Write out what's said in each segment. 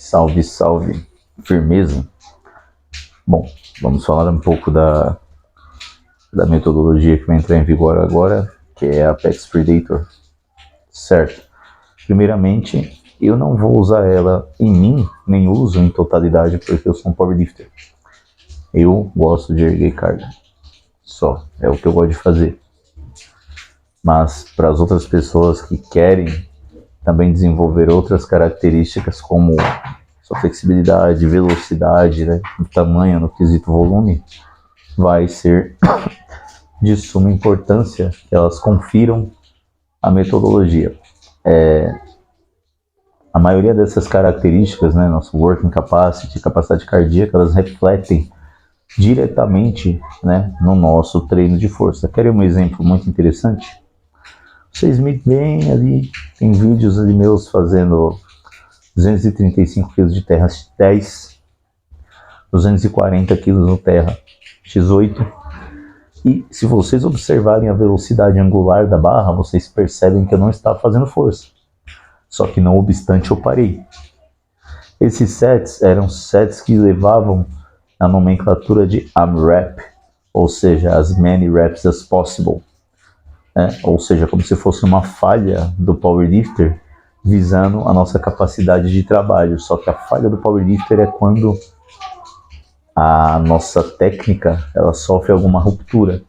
Salve, salve, firmeza. Bom, vamos falar um pouco da metodologia que vai entrar em vigor agora, que é a Apex Predator, certo? Primeiramente, eu não vou usar ela em mim, nem uso em totalidade, porque eu sou um powerlifter. Eu gosto de erguer carga, só, é o que eu gosto de fazer. Mas para as outras pessoas que querem também desenvolver outras características como sua flexibilidade, velocidade, né, no tamanho, no quesito volume, vai ser de suma importância que elas confiram a metodologia. A maioria dessas características, né, nosso working capacity, capacidade cardíaca, elas refletem diretamente, né, no nosso treino de força. Querem um exemplo muito interessante? Vocês me veem ali, tem vídeos ali meus fazendo 235 kg de terra X10, 240 kg no terra X8. E se vocês observarem a velocidade angular da barra, vocês percebem que eu não estava fazendo força. Só que não obstante eu parei. Esses sets eram sets que levavam a nomenclatura de AMRAP, ou seja, as many reps as possible. Ou seja, como se fosse uma falha do powerlifter visando a nossa capacidade de trabalho. Só que a falha do powerlifter é quando a nossa técnica ela sofre alguma ruptura.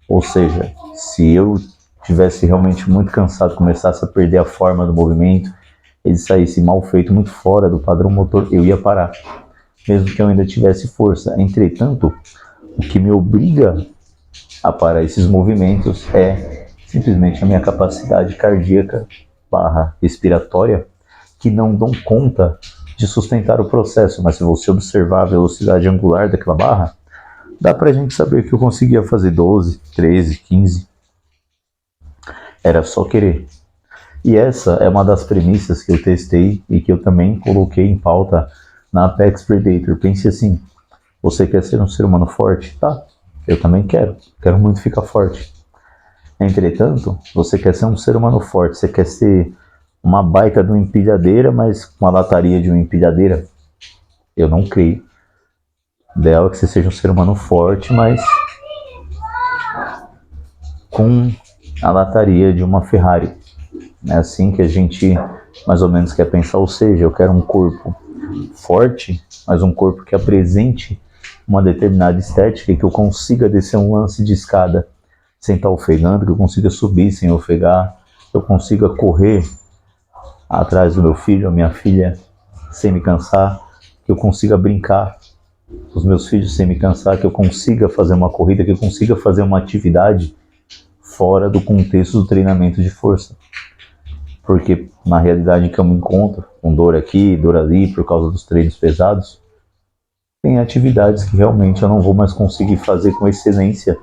Ou seja, se eu tivesse realmente muito cansado, começasse a perder a forma do movimento, ele saísse mal feito, muito fora do padrão motor, eu ia parar, mesmo que eu ainda tivesse força. Entretanto, o que me obriga a parar esses movimentos é simplesmente a minha capacidade cardíaca / respiratória, que não dão conta de sustentar o processo. Mas se você observar a velocidade angular daquela barra, dá pra gente saber que eu conseguia fazer 12, 13, 15. Era só querer. E essa é uma das premissas que eu testei e que eu também coloquei em pauta na Apex Predator. Pense assim, você quer ser um ser humano forte? Tá, eu também quero muito ficar forte. Entretanto, você quer ser um ser humano forte, você quer ser uma baita de uma empilhadeira, mas com a lataria de uma empilhadeira? Eu não creio. O ideal é que você seja um ser humano forte, mas com a lataria de uma Ferrari. É assim que a gente mais ou menos quer pensar, ou seja, eu quero um corpo forte, mas um corpo que apresente uma determinada estética e que eu consiga descer um lance de escada sem estar ofegando, que eu consiga subir sem ofegar, que eu consiga correr atrás do meu filho, a minha filha, sem me cansar, que eu consiga brincar com os meus filhos sem me cansar, que eu consiga fazer uma corrida, que eu consiga fazer uma atividade fora do contexto do treinamento de força. Porque na realidade em que eu me encontro, com dor aqui, dor ali, por causa dos treinos pesados, tem atividades que realmente eu não vou mais conseguir fazer com excelência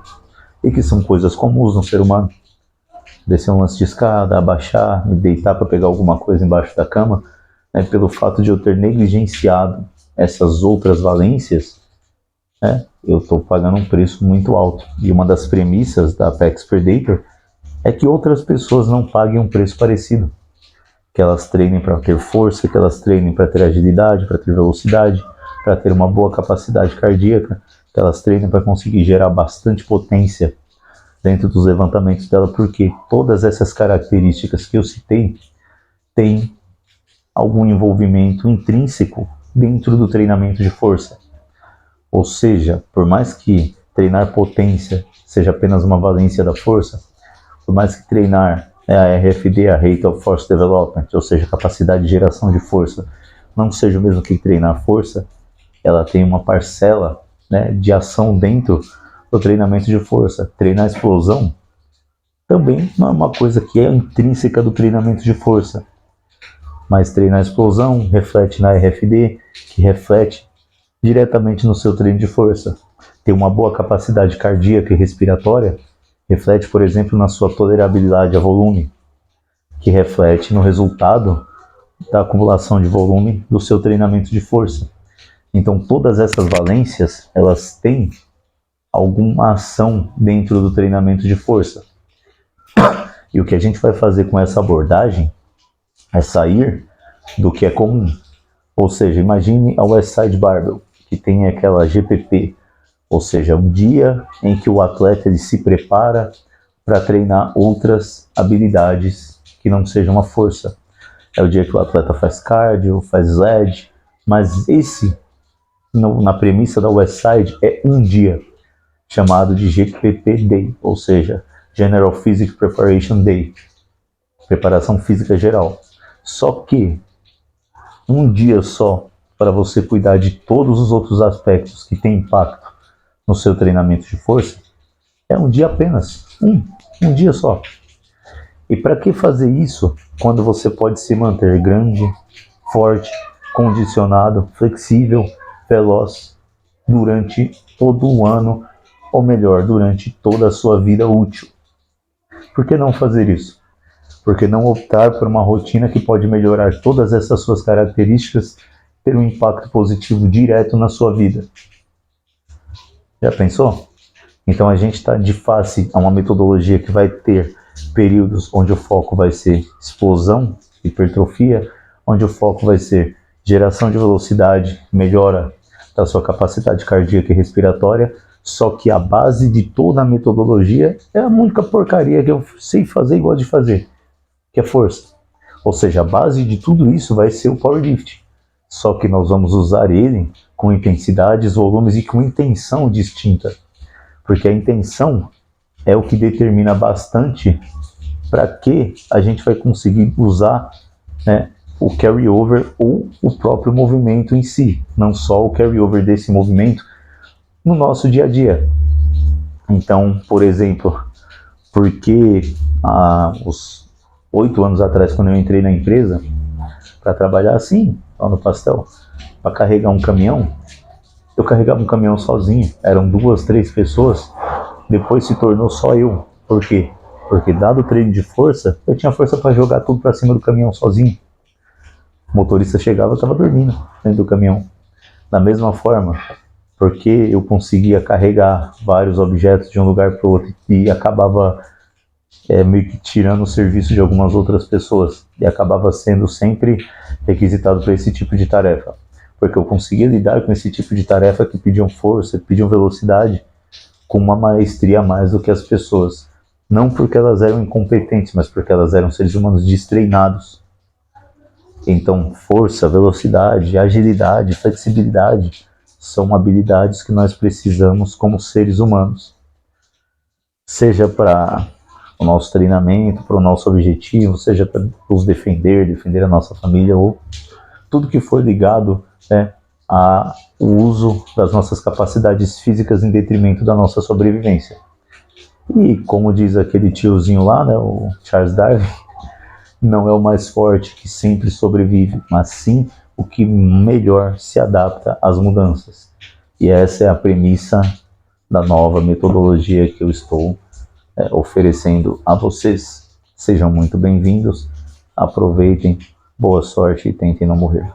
e que são coisas comuns no ser humano. Descer um lance de escada, abaixar, me deitar para pegar alguma coisa embaixo da cama, né, pelo fato de eu ter negligenciado essas outras valências, né, eu estou pagando um preço muito alto. E uma das premissas da Apex Predator é que outras pessoas não paguem um preço parecido. Que elas treinem para ter força, que elas treinem para ter agilidade, para ter velocidade, para ter uma boa capacidade cardíaca, que elas treinem para conseguir gerar bastante potência dentro dos levantamentos dela, porque todas essas características que eu citei têm algum envolvimento intrínseco dentro do treinamento de força. Ou seja, por mais que treinar potência seja apenas uma valência da força, por mais que treinar a RFD, a Rate of Force Development, ou seja, capacidade de geração de força, não seja o mesmo que treinar força, ela tem uma parcela, né, de ação dentro do treinamento de força. Treinar explosão também não é uma coisa que é intrínseca do treinamento de força, mas treinar explosão reflete na RFD, que reflete diretamente no seu treino de força. Ter uma boa capacidade cardíaca e respiratória reflete, por exemplo, na sua tolerabilidade a volume, que reflete no resultado da acumulação de volume do seu treinamento de força. Então, todas essas valências, elas têm alguma ação dentro do treinamento de força. E o que a gente vai fazer com essa abordagem é sair do que é comum. Ou seja, imagine a Westside Barbell, que tem aquela GPP, ou seja, um dia em que o atleta ele se prepara para treinar outras habilidades que não sejam a força. É o dia que o atleta faz cardio, faz sled, mas esse, na premissa da Westside, é um dia, chamado de GPP Day, ou seja, General Physique Preparation Day, preparação física geral. Só que um dia só para você cuidar de todos os outros aspectos que têm impacto no seu treinamento de força é um dia apenas, um dia só. E para que fazer isso quando você pode se manter grande, forte, condicionado, flexível, veloz durante todo o ano, ou melhor, durante toda a sua vida útil? Por que não fazer isso? Por que não optar por uma rotina que pode melhorar todas essas suas características, ter um impacto positivo direto na sua vida? Já pensou? Então a gente está de face a uma metodologia que vai ter períodos onde o foco vai ser explosão, hipertrofia, onde o foco vai ser geração de velocidade, melhora da sua capacidade cardíaca e respiratória, só que a base de toda a metodologia é a única porcaria que eu sei fazer e gosto de fazer, que é força. Ou seja, a base de tudo isso vai ser o powerlift, só que nós vamos usar ele com intensidades, volumes e com intenção distinta, porque a intenção é o que determina bastante para que a gente vai conseguir usar, né, o carry-over ou o próprio movimento em si, não só o carry-over desse movimento no nosso dia a dia. Então, por exemplo, porque uns 8 anos atrás, quando eu entrei na empresa para trabalhar assim, lá no pastel, para carregar um caminhão, eu carregava um caminhão sozinho, eram 2, 3 pessoas, depois se tornou só eu. Por quê? Porque dado o treino de força, eu tinha força para jogar tudo para cima do caminhão sozinho. O motorista chegava e estava dormindo dentro do caminhão. Da mesma forma, porque eu conseguia carregar vários objetos de um lugar para o outro e acabava meio que tirando o serviço de algumas outras pessoas e acabava sendo sempre requisitado para esse tipo de tarefa. Porque eu conseguia lidar com esse tipo de tarefa que pediam força, que pediam velocidade, com uma maestria a mais do que as pessoas. Não porque elas eram incompetentes, mas porque elas eram seres humanos destreinados. Então, força, velocidade, agilidade, flexibilidade são habilidades que nós precisamos como seres humanos. Seja para o nosso treinamento, para o nosso objetivo, seja para nos defender a nossa família, ou tudo que for ligado ao uso das nossas capacidades físicas em detrimento da nossa sobrevivência. E como diz aquele tiozinho lá, né, o Charles Darwin, não é o mais forte que sempre sobrevive, mas sim o que melhor se adapta às mudanças. E essa é a premissa da nova metodologia que eu estou oferecendo a vocês. Sejam muito bem-vindos, aproveitem, boa sorte e tentem não morrer.